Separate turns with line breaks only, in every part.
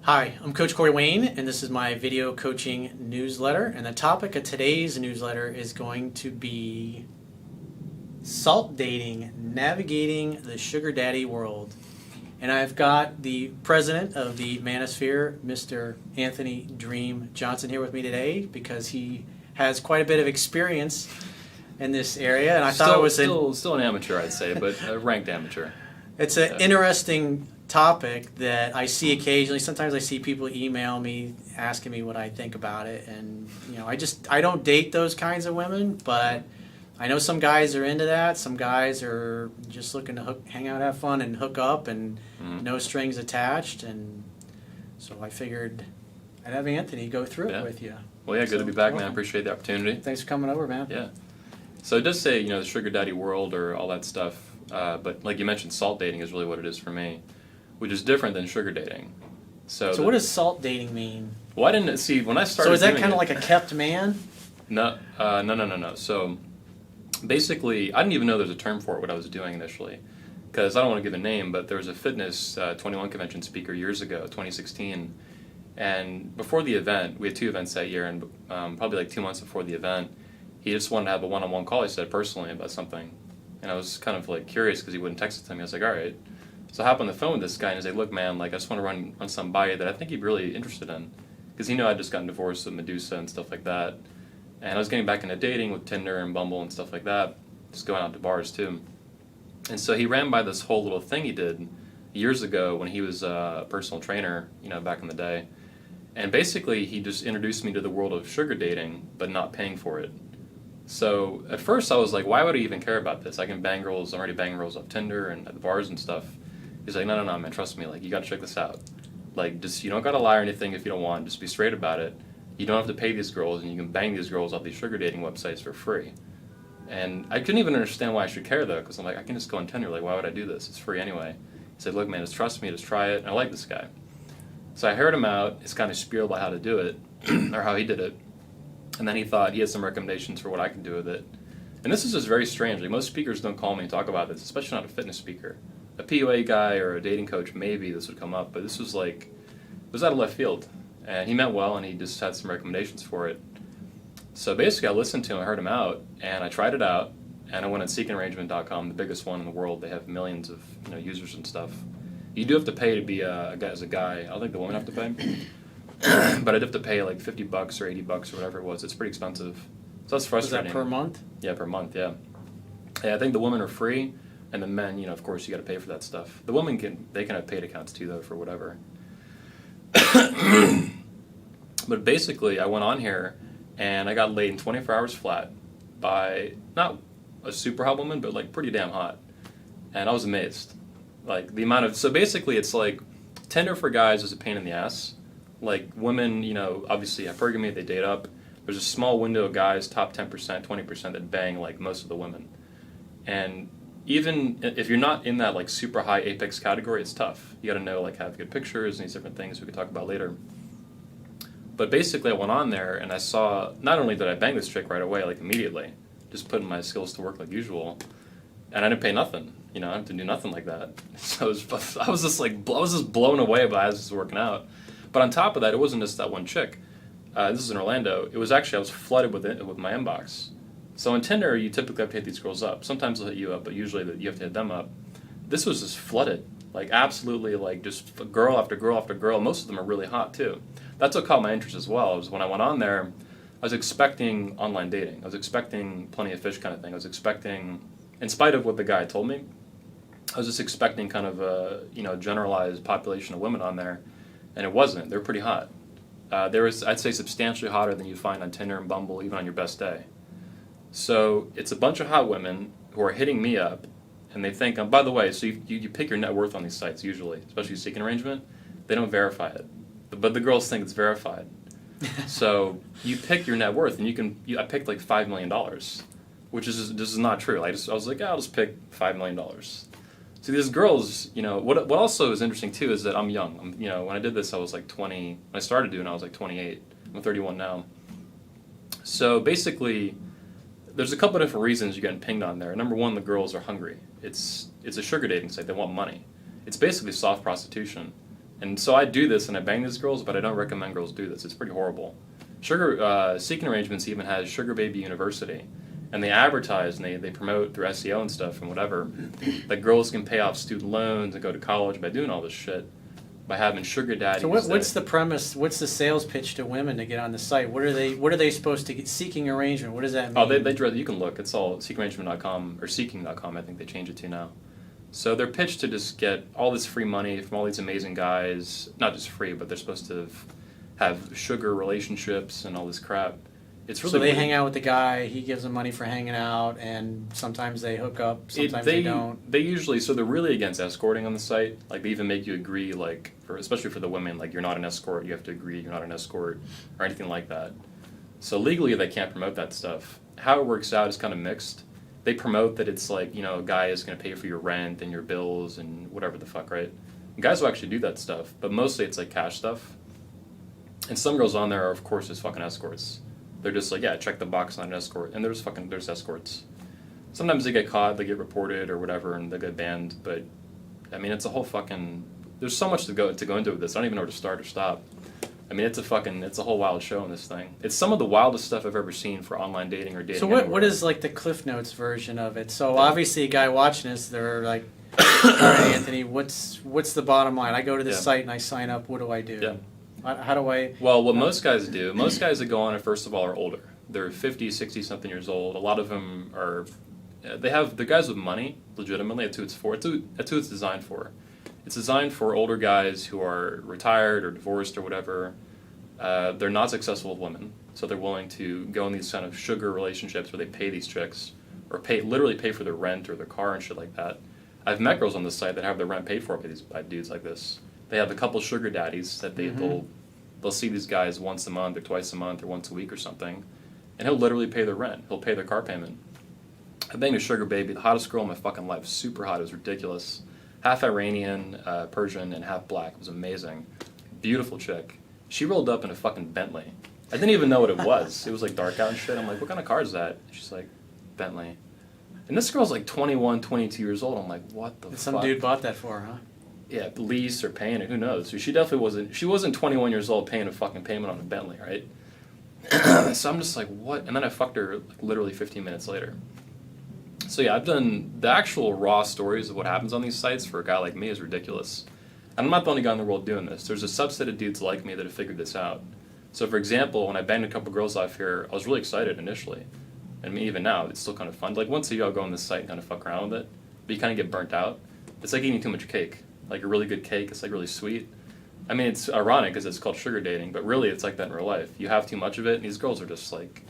Hi, I'm Coach Corey Wayne, and this is my video coaching newsletter. And the topic of today's newsletter is going to be salt dating, navigating the sugar daddy world. And I've got the president of the Manosphere, Mr. Anthony Dream Johnson, here with me today because he has quite a bit of experience in this area. And I thought it was
still an amateur, I'd say, but a ranked amateur.
It's an interesting topic that I see occasionally. Sometimes I see people email me asking me what I think about it, and I don't date those kinds of women, but I know some guys are into that. Some guys are just looking to hang out, have fun, and hook up, and no strings attached. And so I figured I'd have Anthony go through it with you.
Well, yeah, good to be back, man. I appreciate the opportunity.
Thanks for coming over, man.
Yeah. So it does say, the sugar daddy world or all that stuff, but like you mentioned, salt dating is really what it is for me, which is different than sugar dating. So
what does salt dating mean?
Well, I didn't see when I started.
So is that kind of like a kept man?
No. So basically, I didn't even know there was a term for it. What I was doing initially, because I don't want to give a name, but there was a Fitness 21 convention speaker years ago, 2016, and before the event, we had two events that year, and probably like 2 months before the event, he just wanted to have a one-on-one call. He said personally about something, and I was kind of like curious because he wouldn't text it to me. I was like, all right. So I hop on the phone with this guy and he's like, look, man, like I just want to run something by you that I think you'd be really interested in. Because he knew I'd just gotten divorced with Medusa and stuff like that. And I was getting back into dating with Tinder and Bumble and stuff like that. Just going out to bars too. And so he ran by this whole little thing he did years ago when he was a personal trainer, back in the day. And basically he just introduced me to the world of sugar dating, but not paying for it. So at first I was like, why would I even care about this? I can bang girls, I'm already banging girls off Tinder and at the bars and stuff. He's like, no, man, trust me, like, you gotta check this out. Like, just, you don't gotta lie or anything if you don't want, just be straight about it. You don't have to pay these girls, and you can bang these girls off these sugar dating websites for free. And I couldn't even understand why I should care, though, because I'm like, I can just go on Tinder, like, why would I do this? It's free anyway. He said, look, man, just trust me, just try it, and I like this guy. So I heard him out, his kind of spiel about how to do it, or how he did it, and then he thought he had some recommendations for what I could do with it. And this is just very strange. Like, most speakers don't call me and talk about this, especially not a fitness speaker. A PUA guy or a dating coach, maybe this would come up, but this was like, it was out of left field. And he meant well, and he just had some recommendations for it. So basically, I listened to him, I heard him out, and I tried it out, and I went on seekingarrangement.com, the biggest one in the world. They have millions of users and stuff. You do have to pay to be as a guy. I don't think the women have to pay, but I'd have to pay like $50 or $80 or whatever it was. It's pretty expensive. So that's frustrating.
Is that per month?
Yeah, per month. Yeah. I think the women are free. And the men, of course, you got to pay for that stuff. The women can have paid accounts too, though, for whatever. But basically, I went on here, and I got laid in 24 hours flat by not a super hot woman, but like pretty damn hot. And I was amazed. Like the amount of, so basically, it's like Tinder for guys is a pain in the ass. Like women, obviously hypergamy, they date up. There's a small window of guys, top 10%, 20% that bang like most of the women. And even if you're not in that like super high apex category, it's tough. You got to know, like, have good pictures and these different things we could talk about later. But basically, I went on there and I saw, not only did I bang this chick right away, like immediately, just putting my skills to work like usual, and I didn't pay nothing. I didn't have to do nothing like that. So I was just blown away by as this was working out. But on top of that, it wasn't just that one chick. This is in Orlando. It was actually, I was flooded with my inbox. So on Tinder, you typically have to hit these girls up. Sometimes they'll hit you up, but usually you have to hit them up. This was just flooded, like absolutely, like just girl after girl after girl. Most of them are really hot too. That's what caught my interest as well. Was when I went on there, I was expecting online dating. I was expecting plenty of fish kind of thing. I was expecting, in spite of what the guy told me, I was just expecting kind of a generalized population of women on there, and it wasn't. They're pretty hot. There was, I'd say, substantially hotter than you find on Tinder and Bumble, even on your best day. So it's a bunch of hot women who are hitting me up, and they think, by the way, so you pick your net worth on these sites usually, especially Seeking Arrangement. They don't verify it, but the girls think it's verified. So you pick your net worth, and I picked like $5 million, which is this is not true. I was like, I'll just pick $5 million. So these girls, what also is interesting too is that I'm young. When I did this, I was like 20. When I started doing it, I was like 28. I'm 31 now. So basically, there's a couple of different reasons you're getting pinged on there. Number one, the girls are hungry. It's a sugar dating site. They want money. It's basically soft prostitution. And so I do this and I bang these girls, but I don't recommend girls do this. It's pretty horrible. Seeking Arrangements even has Sugar Baby University. And they advertise and they promote through SEO and stuff and whatever that girls can pay off student loans and go to college by doing all this shit, by having sugar daddies.
So what's the premise? What's the sales pitch to women to get on the site? What are they supposed to get? Seeking arrangement. What does that mean?
Oh, they you can look. It's all seekingarrangement.com or seeking.com. I think they changed it to now. So they're pitched to just get all this free money from all these amazing guys. Not just free, but they're supposed to have sugar relationships and all this crap. It's really
so they hang out with the guy. He gives them money for hanging out, and sometimes they hook up. Sometimes they don't.
They usually they're really against escorting on the site. Like they even make you agree, like especially for the women, like you're not an escort. You have to agree you're not an escort or anything like that. So legally they can't promote that stuff. How it works out is kind of mixed. They promote that it's like a guy is going to pay for your rent and your bills and whatever the fuck, right? And guys will actually do that stuff, but mostly it's like cash stuff. And some girls on there are of course just fucking escorts. They're just like, yeah, check the box on an escort. And there's escorts. Sometimes they get caught, they get reported or whatever, and they get banned. But, I mean, it's a whole fucking... There's so much to go into with this. I don't even know where to start or stop. I mean, it's a whole wild show in this thing. It's some of the wildest stuff I've ever seen for online dating or dating.
So what is, like, the Cliff Notes version of it? So, obviously, a guy watching this, they're like, all right, Anthony, what's the bottom line? I go to this site and I sign up. What do I do?
Yeah.
How do I...
Well, what most guys do, most guys that go on it, first of all, are older. They're 50, 60-something years old. A lot of them are... They're guys with money, legitimately. That's who it's for. That's who it's designed for. It's designed for older guys who are retired or divorced or whatever. They're not successful with women, so they're willing to go in these kind of sugar relationships where they pay these chicks or literally pay for their rent or their car and shit like that. I've met girls on this site that have their rent paid for by dudes like this. They have a couple sugar daddies that they'll see these guys once a month or twice a month or once a week or something, and he'll literally pay their rent. He'll pay their car payment. I banged a sugar baby, the hottest girl in my fucking life, super hot. It was ridiculous. Half Iranian, Persian, and half black. It was amazing. Beautiful chick. She rolled up in a fucking Bentley. I didn't even know what it was. It was like dark out and shit. I'm like, what kind of car is that? She's like, Bentley. And this girl's like 21, 22 years old. I'm like, what the fuck?
Some dude bought that for her, huh?
Yeah, lease or paying it, who knows? She definitely wasn't 21 years old paying a fucking payment on a Bentley, right? So I'm just like, what? And then I fucked her like, literally 15 minutes later. So yeah, I've done the actual raw stories of what happens on these sites for a guy like me is ridiculous. And I'm not the only guy in the world doing this. There's a subset of dudes like me that have figured this out. So for example, when I banged a couple girls off here, I was really excited initially. And I mean, even now, it's still kind of fun. Like once a year I'll go on this site and kind of fuck around with it, but you kind of get burnt out. It's like eating too much cake. Like a really good cake, it's like really sweet. I mean, it's ironic because it's called sugar dating, but really it's like that in real life. You have too much of it, and these girls are just like...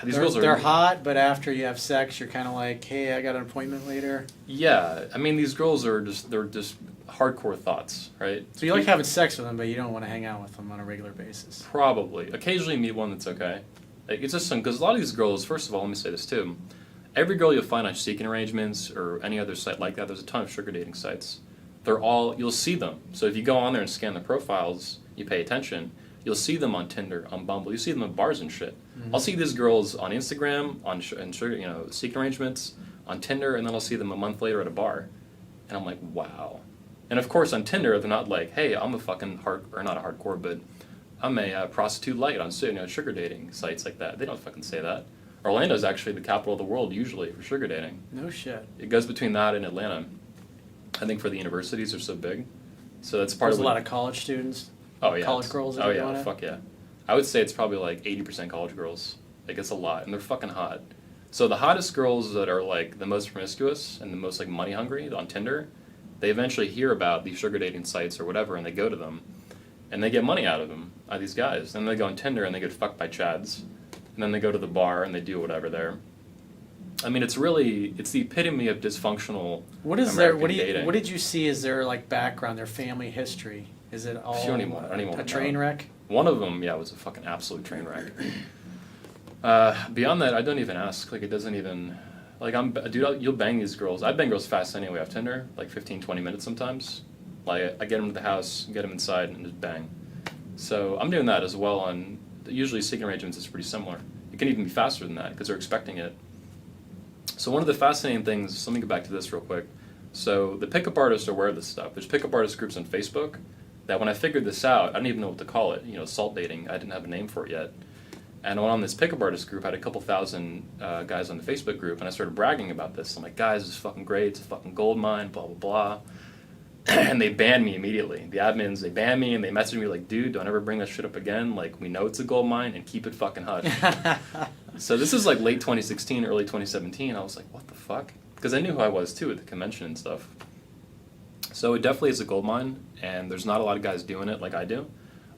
They're hot, but after you have sex, you're kind of like, hey, I got an appointment later.
Yeah, I mean, these girls they're just hardcore thoughts, right?
So you like having sex with them, but you don't want to hang out with them on a regular basis.
Probably. Occasionally meet one that's okay. Like, it's just because a lot of these girls, first of all, let me say this too. Every girl you'll find on Seeking Arrangements or any other site like that, there's a ton of sugar dating sites. You'll see them. So if you go on there and scan the profiles, you pay attention, you'll see them on Tinder, on Bumble, you see them at bars and shit. Mm-hmm. I'll see these girls on Instagram, on Seeking Arrangements, on Tinder, and then I'll see them a month later at a bar. And I'm like, wow. And of course on Tinder, they're not like, hey, I'm a fucking not a hardcore, but I'm a prostitute light on sugar dating sites like that. They don't fucking say that. Orlando's actually the capital of the world usually for sugar dating.
No shit.
It goes between that and Atlanta. I think for the universities are so big. So that's part
There's
of
a lot of college students.
Oh yeah.
College girls that are doing it.
Fuck yeah. I would say it's probably like 80% college girls. Like it's a lot, and they're fucking hot. So the hottest girls that are like the most promiscuous and the most like money hungry on Tinder, they eventually hear about these sugar dating sites or whatever, and they go to them, and they get money out of them, out of these guys. Then they go on Tinder and they get fucked by chads, and then they go to the bar and they do whatever there. I mean, it's the epitome of dysfunctional dating.
What did you see as their like background, their family history? Is it all a train wreck?
One of them, yeah, was a fucking absolute train wreck. Beyond that, I don't even ask. Like, it doesn't even... Like, you'll bang these girls. I bang girls fast anyway off Tinder, like 15, 20 minutes sometimes. Like, I get them to the house, get them inside, and just bang. So I'm doing that as well on... Usually, Seeking Arrangements is pretty similar. It can even be faster than that, because they're expecting it. So one of the fascinating things... Let me go back to this real quick. So the pickup artists are aware of this stuff. There's pickup artist groups on Facebook. that when I figured this out, I didn't even know what to call it. You know, salt dating. I didn't have a name for it yet. And I went on this pickup artist group. I had a couple thousand guys on the Facebook group, and I started bragging about this. I'm like, guys, this is fucking great. It's a fucking gold mine, blah, blah, blah. And they banned me immediately. The admins, they banned me, and they messaged me like, dude, don't ever bring that shit up again. Like, we know it's a gold mine, and keep it fucking hush. So this is like late 2016, early 2017. I was like, what the fuck? Because I knew who I was, too, at the convention and stuff. So it definitely is a gold mine, and there's not a lot of guys doing it like I do.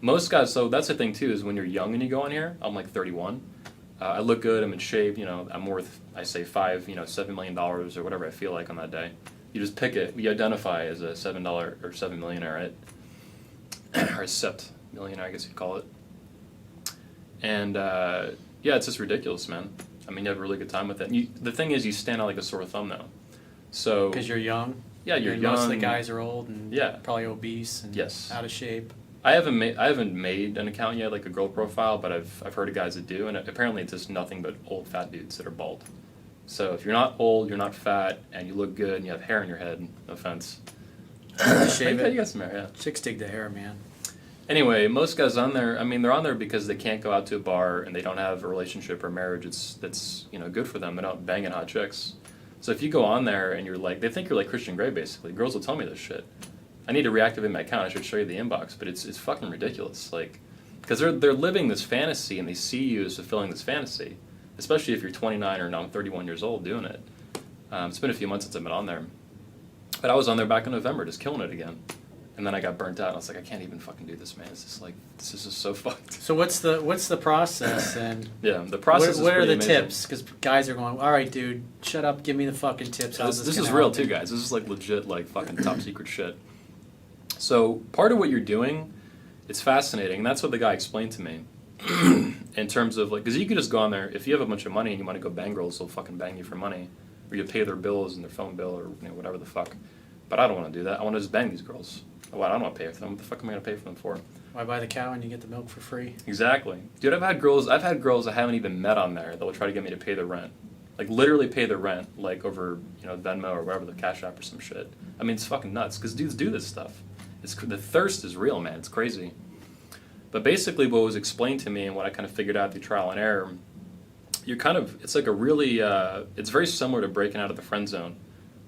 Most guys, so that's the thing too, is when you're young and you go on here, I'm like 31. I look good, I'm in shape, you know, I'm worth, I say $7 million or whatever I feel like on that day. You just pick it, you identify as a $7 or $7 millionaire, right? Or a sept millionaire, I guess you'd call it. And yeah, it's just ridiculous, man. I mean, you have a really good time with it. And the thing is, you stand out like a sore thumb now. So
Because you're young?
Yeah, you're young.
Most of the guys are old and
yeah.
probably obese and out of shape.
I haven't made an account yet, like a girl profile, but I've heard of guys that do, and apparently it's just nothing but old fat dudes that are bald. So if you're not old, you're not fat, and you look good, and you have hair in your head, no offense.
Shave it.
You got some hair, yeah.
Chicks dig the hair, man.
Anyway, most guys on there, I mean, they're on there because they can't go out to a bar, and they don't have a relationship or marriage that's good for them. They're not banging hot chicks. So if you go on there and you're like, they think you're like Christian Grey, basically. Girls will tell me this shit. I need to reactivate my account. I should show you the inbox, but it's fucking ridiculous. Like, because they're living this fantasy, and they see you as fulfilling this fantasy. Especially if you're 29 or now I'm 31 years old doing it. It's been a few months since I've been on there, but I was on there back in November, just killing it again. And then I got burnt out. And I was like, I can't even fucking do this, man. It's just like this is just so fucked.
So what's the process then?
Yeah, the process.
What are the
amazing.
tips? Because guys are going, all right, dude, shut up, give me the fucking tips.
This is real too, guys. This is like legit, like fucking top secret shit. So part of what you're doing, it's fascinating, and that's what the guy explained to me. In terms of like, because you could just go on there, if you have a bunch of money and you want to go bang girls, they'll fucking bang you for money, or you pay their bills and their phone bill or whatever the fuck. But I don't want to do that. I want to just bang these girls. Well, I don't want to pay for them. What the fuck am I going to pay for them for?
Why buy the cow and you get the milk for free?
Exactly. Dude, I've had girls I haven't even met on there that will try to get me to pay their rent. Like, literally pay their rent, like, over, Venmo or whatever, the Cash App or some shit. I mean, it's fucking nuts, because dudes do this stuff. The thirst is real, man. It's crazy. But basically what was explained to me and what I kind of figured out through trial and error, it's like a really, it's very similar to breaking out of the friend zone,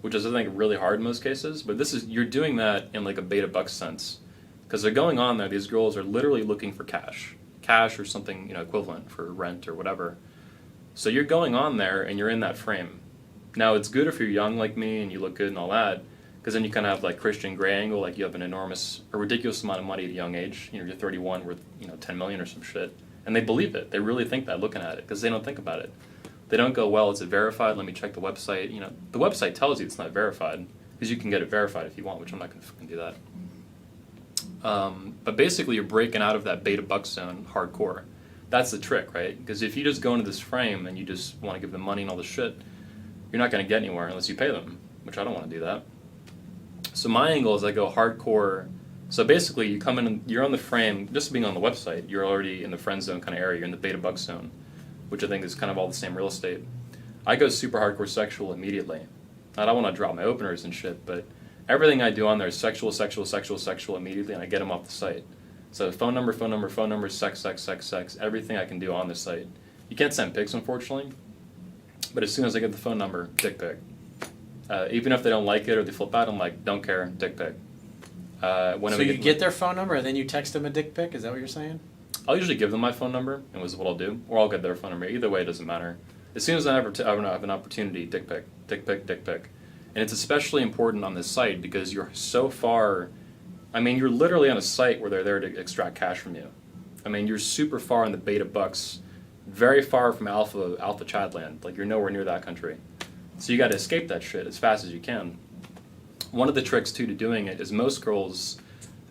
which is, I think, really hard in most cases. But you're doing that in like a beta buck sense. Because they're going on there, these girls are literally looking for cash or something, equivalent for rent or whatever. So you're going on there and you're in that frame. Now it's good if you're young like me and you look good and all that, because then you kind of have like Christian Grey angle, like you have a ridiculous amount of money at a young age. You're 31 worth 10 million or some shit, and they believe it. They really think that looking at it, because they don't think about it. They don't go, well, is it verified? Let me check the website. The website tells you it's not verified, because you can get it verified if you want, which I'm not going to fucking do that. But basically, you're breaking out of that beta buck zone hardcore. That's the trick, right? Because if you just go into this frame and you just want to give them money and all this shit, you're not going to get anywhere unless you pay them, which I don't want to do that. So my angle is I go hardcore. So basically, you come in and you're on the frame, just being on the website, you're already in the friend zone kind of area. You're in the beta buck zone, which I think is kind of all the same real estate. I go super hardcore sexual immediately. I don't want to drop my openers and shit, but everything I do on there is sexual immediately, and I get them off the site. So phone number, sex, everything I can do on the site. You can't send pics, unfortunately, but as soon as I get the phone number, dick pic. Even if they don't like it or they flip out, I'm like, don't care, dick pic.
So you get their phone number and then you text them a dick pic? Is that what you're saying?
I'll usually give them my phone number, and this is what I'll do, or I'll get their phone number. Either way, it doesn't matter. As soon as I have an opportunity, dick pic. And it's especially important on this site because you're so far, I mean, you're literally on a site where they're there to extract cash from you. I mean, you're super far in the beta bucks, very far from alpha chadland. Like, you're nowhere near that country. So you got to escape that shit as fast as you can. One of the tricks, too, to doing it is most girls,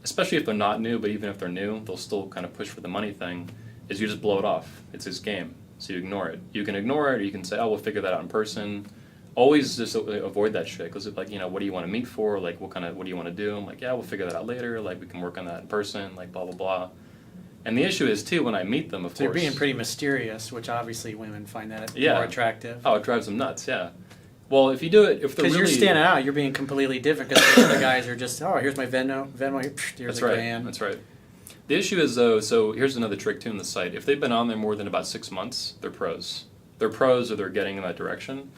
especially if they're not new, but even if they're new, they'll still kind of push for the money thing, is you just blow it off. It's this game. So you ignore it. You can ignore it, or you can say, oh, we'll figure that out in person. Always just avoid that shit, because like, what do you want to meet for? Like, what do you want to do? I'm like, yeah, we'll figure that out later. Like, we can work on that in person, like, blah, blah, blah. And the issue is, too, when I meet them, of course.
You're being pretty mysterious, which obviously women find that more attractive.
Oh, it drives them nuts, yeah. Well, if you do it, if they're
Because
really...
you're standing out, you're being completely different. Because the other guys are just, oh, here's my Venmo, here's
That's
a
right.
grand.
That's right. The issue is, though, so here's another trick, too, in the site. If they've been on there more than about 6 months, they're pros. They're pros or they're getting in that direction.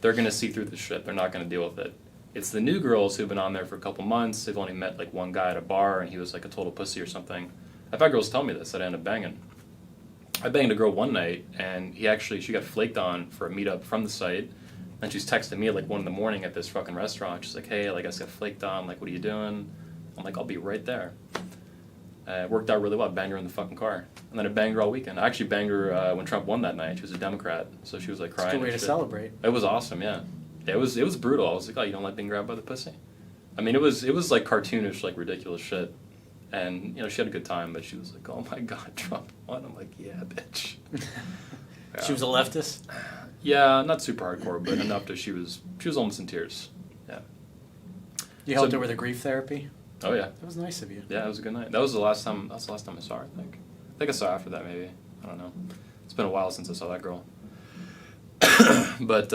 They're going to see through the shit. They're not going to deal with it. It's the new girls who've been on there for a couple months. They've only met, like, one guy at a bar, and he was, like, a total pussy or something. I've had girls tell me this that I end up banging. I banged a girl one night, and she got flaked on for a meetup from the site. And she's texting me at like 1 in the morning at this fucking restaurant. She's like, hey, like I just got flaked on. Like, what are you doing? I'm like, I'll be right there. It worked out really well. I banged her in the fucking car. And then I banged her all weekend. I actually banged her when Trump won that night. She was a Democrat. So she was like crying.
It's a good way to celebrate.
It was awesome, yeah. It was brutal. I was like, oh, you don't like being grabbed by the pussy? I mean, it was like cartoonish, like ridiculous shit. And, you know, she had a good time, but she was like, oh my God, Trump won. I'm like, yeah, bitch. Yeah.
She was a leftist?
Yeah, not super hardcore, but enough that she was almost in tears. Yeah.
You helped her with her grief therapy?
Oh yeah.
That was nice of you.
Yeah, it was a good night. That was the last time I saw her, I think. I think I saw her after that, maybe. I don't know. It's been a while since I saw that girl. But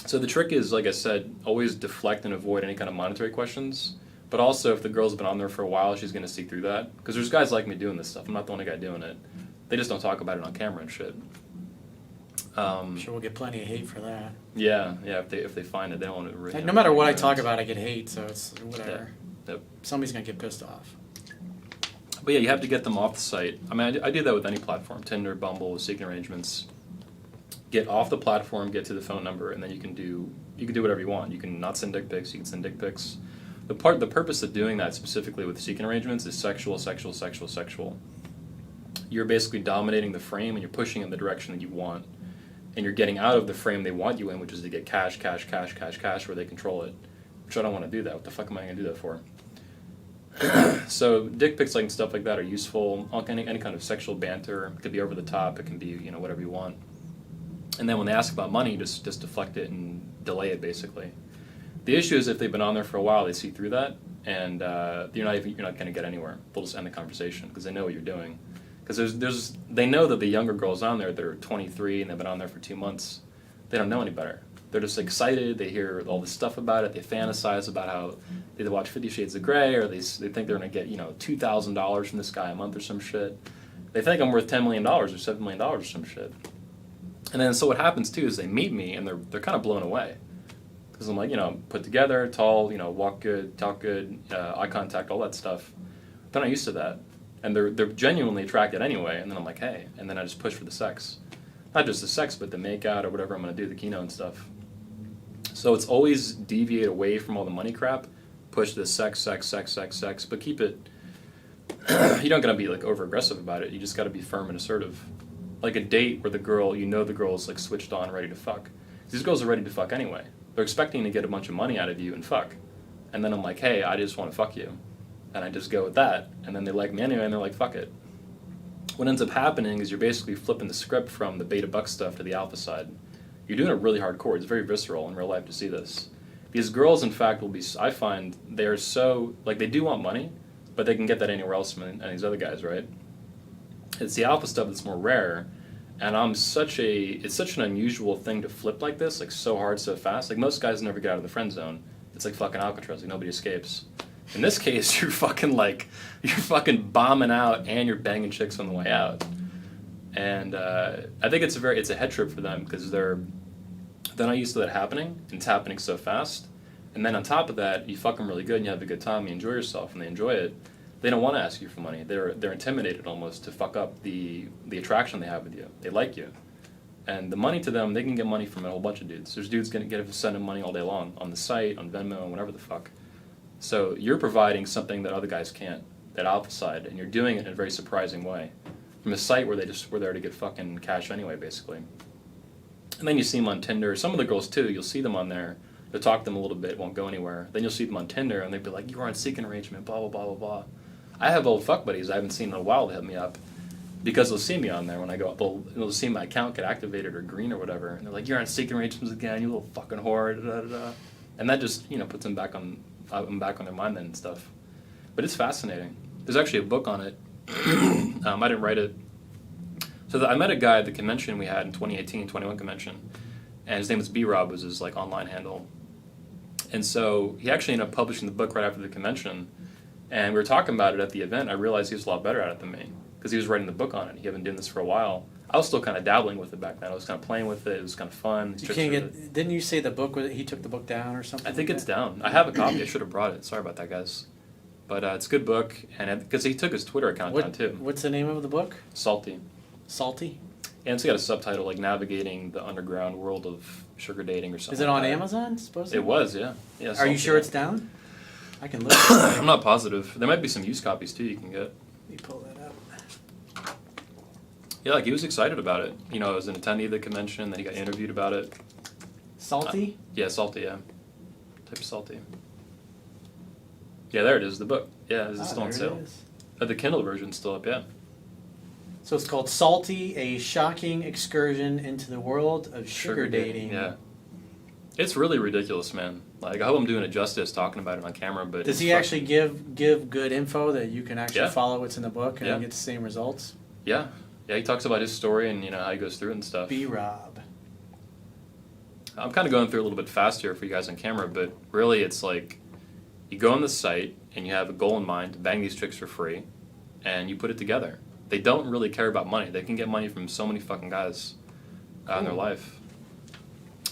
so the trick is, like I said, always deflect and avoid any kind of monetary questions. But also, if the girl's been on there for a while, she's going to see through that. Because there's guys like me doing this stuff. I'm not the only guy doing it. They just don't talk about it on camera and shit.
I'm sure we'll get plenty of hate for that.
Yeah. If they find it, they don't want to. Really
no matter what I talk about, I get hate, so it's whatever.
Yeah. Yep.
Somebody's gonna get pissed off.
But yeah, you have to get them off the site. I mean, I do that with any platform: Tinder, Bumble, Seeking Arrangements. Get off the platform, get to the phone number, and then you can do whatever you want. You can not send dick pics. You can send dick pics. The purpose of doing that specifically with Seeking Arrangements is sexual. You're basically dominating the frame and you're pushing in the direction that you want. And you're getting out of the frame they want you in, which is to get cash, where they control it. Which I don't want to do that. What the fuck am I going to do that for? So dick pics and stuff like that are useful. Any kind of sexual banter. It could be over the top. It can be, you know, whatever you want. And then when they ask about money, just deflect it and delay it, basically. The issue is if they've been on there for a while, they see through that, and you're not going to get anywhere. They'll just end the conversation because they know what you're doing. Because they know that the younger girls on there that are 23 and they've been on there for 2 months, they don't know any better. They're just excited. They hear all this stuff about it. They fantasize about how they watch 50 Shades of Grey, or they think they're going to get, you know, $2,000 from this guy a month or some shit. They think I'm worth $10 million or $7 million or some shit. And then so what happens too is they meet me and they're kind of blown away. Because I'm like, you know, put together, tall, you know, walk good, talk good, eye contact, all that stuff. They're not used to that. And they're genuinely attracted anyway, and then I'm like, hey, and then I just push for the sex. Not just the sex, but the make-out or whatever I'm going to do, the keynote and stuff. So it's always deviate away from all the money crap, push the sex, but keep it, you don't got to be like over-aggressive about it, you just got to be firm and assertive. Like a date where the girl is like switched on, ready to fuck. These girls are ready to fuck anyway. They're expecting to get a bunch of money out of you and fuck. And then I'm like, hey, I just want to fuck you. And I just go with that, and then they like me anyway, and they're like, fuck it. What ends up happening is you're basically flipping the script from the beta buck stuff to the alpha side. You're doing it really hardcore. It's very visceral in real life to see this. These girls, in fact, I find they're so, like, they do want money, but they can get that anywhere else from these other guys, right? It's the alpha stuff that's more rare, and it's such an unusual thing to flip like this, like so hard, so fast. Like, most guys never get out of the friend zone. It's like fucking Alcatraz, like nobody escapes. In this case, you're fucking bombing out and you're banging chicks on the way out. And I think it's a head trip for them because they're not used to that happening, and it's happening so fast. And then on top of that, you fuck them really good and you have a good time, you enjoy yourself, and they enjoy it. They don't want to ask you for money. They're intimidated almost to fuck up the attraction they have with you. They like you. And the money to them, they can get money from a whole bunch of dudes. There's dudes going to send them money all day long on the site, on Venmo, and whatever the fuck. So you're providing something that other guys can't, that alpha side, and you're doing it in a very surprising way. From a site where they just were there to get fucking cash anyway, basically. And then you see them on Tinder. Some of the girls, too, you'll see them on there. You'll talk to them a little bit, won't go anywhere. Then you'll see them on Tinder, and they'll be like, you are on Seeking Arrangement, blah, blah, blah, blah, blah. I have old fuck buddies I haven't seen in a while to hit me up, because they'll see me on there when I go up. They'll see my account get activated or green or whatever, and they're like, you're on Seeking Arrangements again, you little fucking whore, da, da, da. And that just, puts them back on their mind then and stuff. But it's fascinating. There's actually a book on it. I didn't write it. So I met a guy at the convention we had in 2018, 21 convention, and his name was B-Rob was his like online handle. And so he actually ended up publishing the book right after the convention, and we were talking about it at the event. I realized he was a lot better at it than me because he was writing the book on it. He had been doing this for a while. I was still kind of dabbling with it back then. I was kind of playing with it. It was kind of fun.
You can't get. Didn't you say the book was? He took the book down or something?
I think it's down. I have a copy. I should have brought it. Sorry about that, guys. But it's a good book, and because he took his Twitter account down too.
What's the name of the book?
Salty.
Salty.
And it's got a subtitle like "Navigating the Underground World of Sugar Dating" or something.
Is it on
like
Amazon? Supposedly.
It was, yeah. Yeah.
Are you sure it's down? I can look.
I'm not positive. There might be some used copies too. You can get.
Let me pull that up.
Yeah, like he was excited about it. You know, as an attendee of the convention, then he got interviewed about it.
Salty?
Yeah, Salty, yeah. Type of Salty. Yeah, there it is, the book. Yeah, is it still on sale? The Kindle version's still up, yeah.
So it's called Salty, A Shocking Excursion into the World of Sugar Dating.
Yeah. It's really ridiculous, man. Like, I hope I'm doing it justice talking about it on camera, but...
Does he actually give good info that you can actually follow what's in the book and get the same results?
Yeah. Yeah, he talks about his story and, you know, how he goes through it and stuff.
B-Rob.
I'm kind of going through a little bit fast here for you guys on camera, but really it's like you go on the site and you have a goal in mind to bang these chicks for free, and you put it together. They don't really care about money. They can get money from so many fucking guys in their life.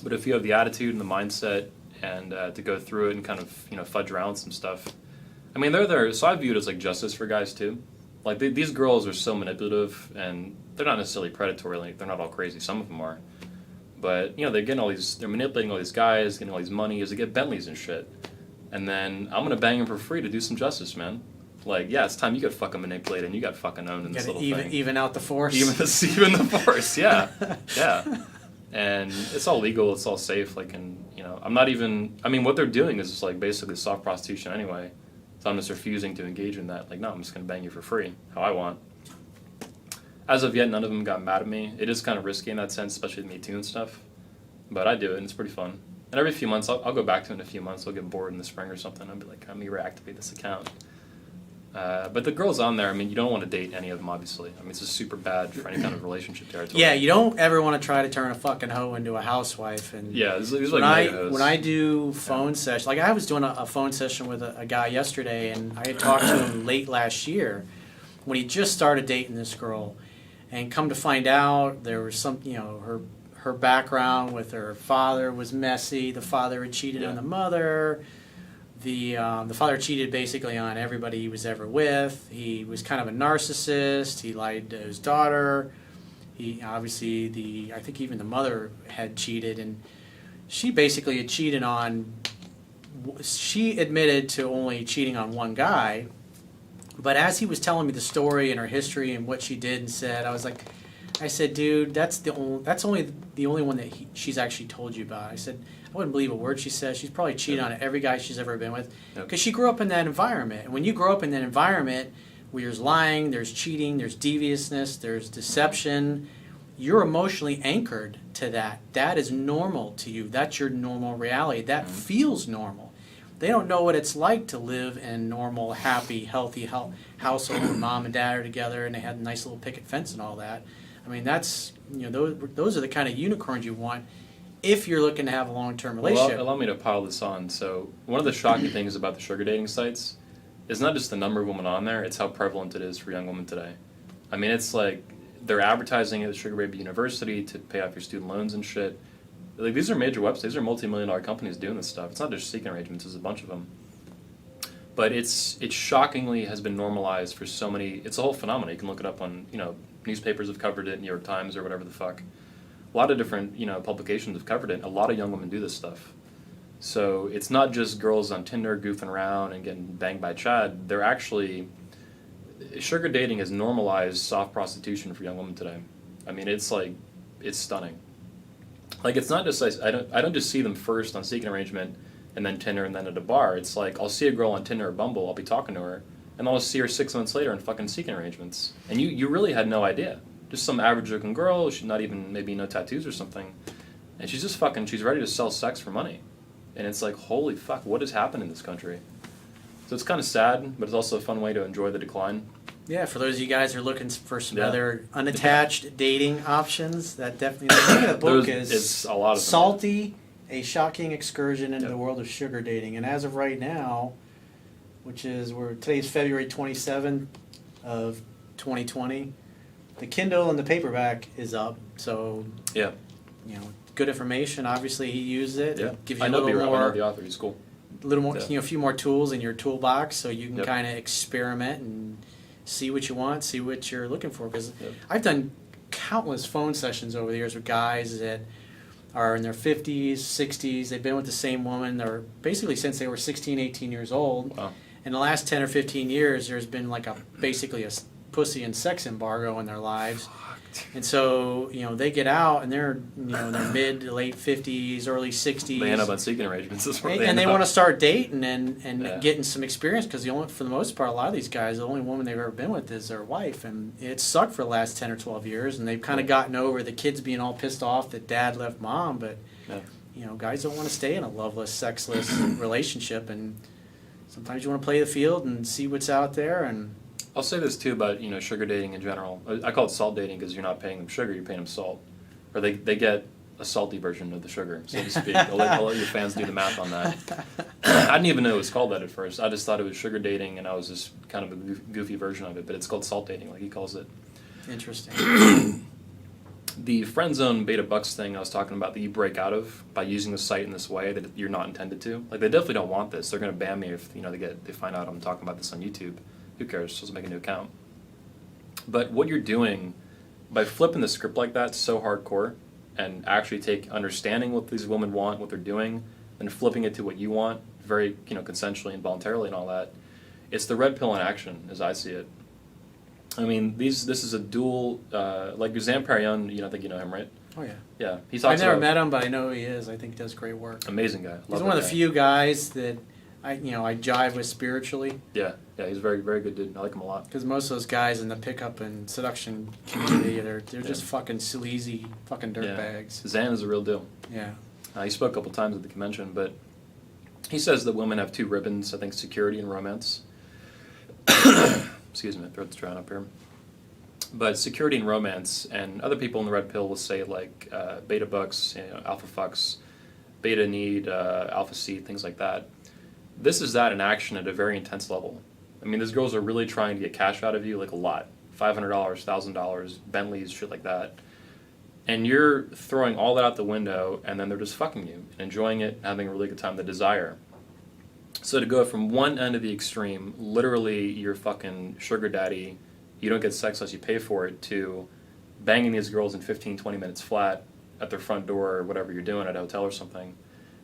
But if you have the attitude and the mindset and to go through it and kind of, you know, fudge around some stuff, I mean, they're there. So I view it as like justice for guys too. Like these girls are so manipulative, and they're not necessarily predatory. Like they're not all crazy. Some of them are, but you know they're manipulating all these guys, getting all these money as they get Bentleys and shit. And then I'm gonna bang them for free to do some justice, man. Like yeah, it's time you got fucking manipulated and you got fucking owned in this little thing.
Even out the force.
Even the force, yeah, yeah. And it's all legal. It's all safe. Like and you know I'm not even. I mean what they're doing is just like basically soft prostitution anyway. So I'm just refusing to engage in that. Like, no, I'm just going to bang you for free, how I want. As of yet, none of them got mad at me. It is kind of risky in that sense, especially with Me Too and stuff. But I do it, and it's pretty fun. And every few months, I'll go back to it in a few months. I'll get bored in the spring or something. I'll be like, let me reactivate this account. But the girls on there, I mean, you don't want to date any of them, obviously. I mean, it's just super bad for any kind of relationship territory.
Yeah, you don't ever want to try to turn a fucking hoe into a housewife. And
yeah, these are like mega hoes.
When I do phone sessions, like I was doing a phone session with a guy yesterday, and I had talked to him late last year when he just started dating this girl. And come to find out, there was some, you know, her background with her father was messy. The father had cheated on the mother. The father cheated basically on everybody he was ever with. He was kind of a narcissist. He lied to his daughter. He obviously I think even the mother had cheated, and she basically had cheated on. She admitted to only cheating on one guy, but as he was telling me the story and her history and what she did and said, I said, dude, that's only the only one that she's actually told you about. I said, I wouldn't believe a word she says. She's probably cheated on every guy she's ever been with because she grew up in that environment. And when you grow up in that environment where there's lying, there's cheating, there's deviousness, there's deception, you're emotionally anchored to that. That is normal to you. That's your normal reality. That feels normal. They don't know what it's like to live in normal, happy, healthy household where mom and dad are together and they had a nice little picket fence and all that. I mean, that's, you know, those are the kind of unicorns you want if you're looking to have a long-term relationship.
Well, allow me to pile this on. So one of the shocking things about the sugar dating sites is not just the number of women on there, it's how prevalent it is for young women today. I mean, it's like they're advertising at the Sugar Baby University to pay off your student loans and shit. Like, these are major websites. These are multi-million-dollar companies doing this stuff. It's not just seeking arrangements. There's a bunch of them. But it shockingly has been normalized for so many. It's a whole phenomenon. You can look it up on, you know, newspapers have covered it, New York Times or whatever the fuck. A lot of different, you know, publications have covered it. A lot of young women do this stuff. So it's not just girls on Tinder goofing around and getting banged by Chad. They're actually... Sugar dating has normalized soft prostitution for young women today. I mean, it's like... It's stunning. Like, it's not just... I don't just see them first on Seeking Arrangement and then Tinder and then at a bar. It's like, I'll see a girl on Tinder or Bumble, I'll be talking to her, and I'll see her 6 months later in fucking Seeking Arrangements. And you really had no idea. Just some average-looking girl, she's not even, maybe no tattoos or something, and she's just fucking, she's ready to sell sex for money. And it's like, holy fuck, what has happened in this country? So it's kind of sad, but it's also a fun way to enjoy the decline.
Yeah, for those of you guys who are looking for some
Yeah.
other unattached dating options, that definitely the name of the book
It's a lot of them.
Salty, a shocking excursion into
Yep.
the world of sugar dating. And as of right now, which is today's February 27th of 2020, the Kindle and the paperback is up. So
Yeah.
good information. Obviously, he used it.
Yeah.
It gives you
I
a
know
little
I know
more,
the author. He's cool. Yeah.
a few more tools in your toolbox, so you can
Yep.
kind of experiment and see what you want, see what you're looking for. Because
Yep.
I've done countless phone sessions over the years with guys that are in their 50s, 60s. They've been with the same woman. They're basically since they were 16, 18 years old.
Wow.
In the last 10 or 15 years, there's been like basically a pussy and sex embargo in their lives. And so, they get out and they're, in their mid to late 50s, early 60s.
They end up on seeking arrangements. That's where
And they want to start dating and
Yeah.
getting some experience because for the most part, a lot of these guys, the only woman they've ever been with is their wife. And it sucked for the last 10 or 12 years. And they've kind of gotten over the kids being all pissed off that dad left mom. But,
Yeah.
guys don't want to stay in a loveless, sexless relationship. And sometimes you want to play the field and see what's out there. And
I'll say this too about sugar dating in general. I call it salt dating because you're not paying them sugar, you're paying them salt, or they get a salty version of the sugar, so to speak. I'll let your fans do the math on that. I didn't even know it was called that at first. I just thought it was sugar dating, and I was just kind of a goofy version of it. But it's called salt dating, like he calls it.
interesting.
The friend zone beta bucks thing I was talking about that you break out of by using the site in this way that you're not intended to. Like they definitely don't want this. They're going to ban me if they find out I'm talking about this on YouTube. Who cares? Just make a new account. But what you're doing by flipping the script like that so hardcore and actually understanding what these women want, what they're doing, and flipping it to what you want, very consensually and voluntarily and all that, it's the red pill in action as I see it. I mean, this is a dual like Zamparian. I think you know him, right?
Oh, yeah.
Yeah, he
I've
talks
never
about
met him, but I know who he is. I think he does great work.
amazing guy.
He's one of the few guys that I jive with spiritually.
Yeah, he's a very, very good dude. I like him a lot.
Because most of those guys in the pickup and seduction community, they're just fucking sleazy fucking dirtbags.
Zan is a real deal.
Yeah.
He spoke a couple times at the convention, but he says that women have two ribbons, I think security and romance. Excuse me, my throat's drying up here. But security and romance, and other people in the red pill will say like beta bucks, alpha fucks, beta need, alpha seed, things like that. This is that in action at a very intense level. I mean, these girls are really trying to get cash out of you, like a lot. $500, $1,000, Bentleys, shit like that. And you're throwing all that out the window, and then they're just fucking you, and enjoying it, having a really good time, the desire. So to go from one end of the extreme, literally you're fucking sugar daddy, you don't get sex unless you pay for it, to banging these girls in 15, 20 minutes flat at their front door or whatever you're doing at a hotel or something,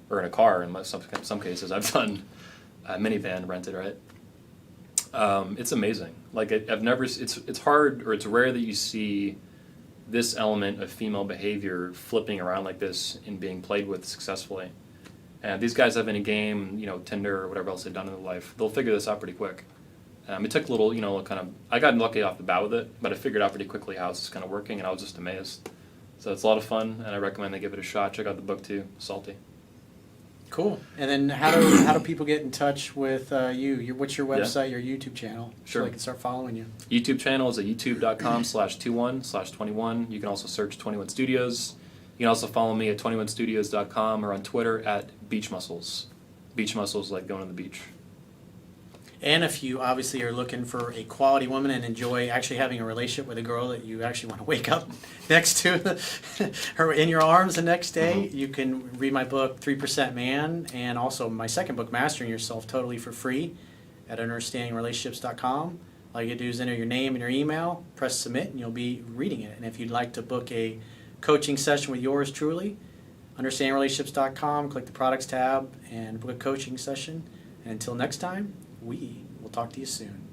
or in a car in some cases. I've done a minivan rented, right? It's amazing. Like I've never. It's hard, or it's rare that you see this element of female behavior flipping around like this and being played with successfully. And these guys have any game, Tinder or whatever else they've done in their life, they'll figure this out pretty quick. It took a little, kind of. I got lucky off the bat with it, but I figured out pretty quickly how it's kind of working, and I was just amazed. So it's a lot of fun, and I recommend they give it a shot. Check out the book too, Salty.
Cool. And then how do people get in touch with you? What's your website, your YouTube channel?
Sure.
So they can start following you.
YouTube channel is at youtube.com/21/21. You can also search 21 Studios. You can also follow me at 21studios.com or on Twitter at Beach Muscles. Beach Muscles, like going to the beach.
And if you obviously are looking for a quality woman and enjoy actually having a relationship with a girl that you actually want to wake up next to her in your arms the next day, you can read my book, 3% Man, and also my second book, Mastering Yourself, totally for free at understandingrelationships.com. All you gotta do is enter your name and your email, press submit, and you'll be reading it. And if you'd like to book a coaching session with yours truly, understandingrelationships.com, click the products tab, and book a coaching session. And until next time, we will talk to you soon.